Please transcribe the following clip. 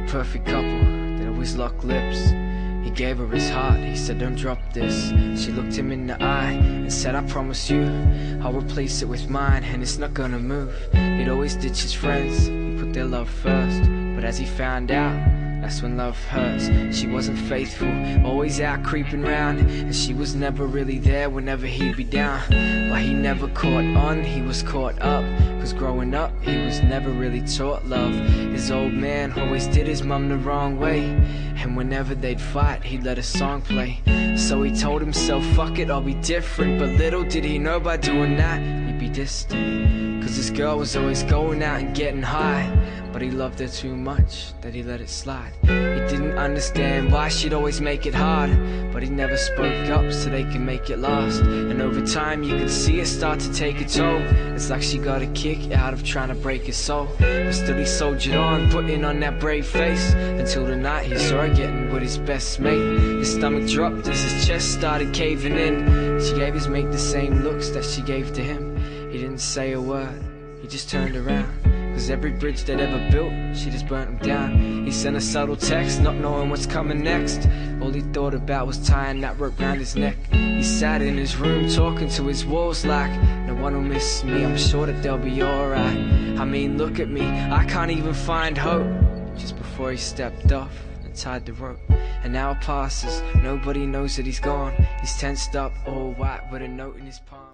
perfect couple that always locked lips. He gave her his heart, he said don't drop this. She looked him in the eye and said I promise you I'll replace it with mine and it's not gonna move. He'd always ditch his friends, he put their love first. But as he found out, that's when love hurts. She wasn't faithful, always out creeping round, and she was never really there whenever he'd be down. But he never caught on, he was caught up, cause growing up he was never really taught love. His old man always did his mum the wrong way, and whenever they'd fight he'd let a song play. So he told himself, fuck it, I'll be different. But little did he know by doing that he'd be distant, cause this girl was always going out and getting high. But he loved her too much that he let it slide. He didn't understand why she'd always make it hard, but he never spoke up so they can make it last. And over time you could see it start to take a toll. It's like she got a kick out of trying to break his soul. But still he soldiered on, putting on that brave face, until the night he saw her getting with his best mate. His stomach dropped as his chest started caving in. She gave his mate the same looks that she gave to him. He didn't say a word, he just turned around, cause every bridge they'd ever built, she just burnt him down. He sent a subtle text, not knowing what's coming next. All he thought about was tying that rope round his neck. He sat in his room talking to his walls like, no one will miss me, I'm sure that they'll be alright. I mean, look at me, I can't even find hope. Just before he stepped off and tied the rope. An hour passes, nobody knows that he's gone. He's tensed up, all white with a note in his palm.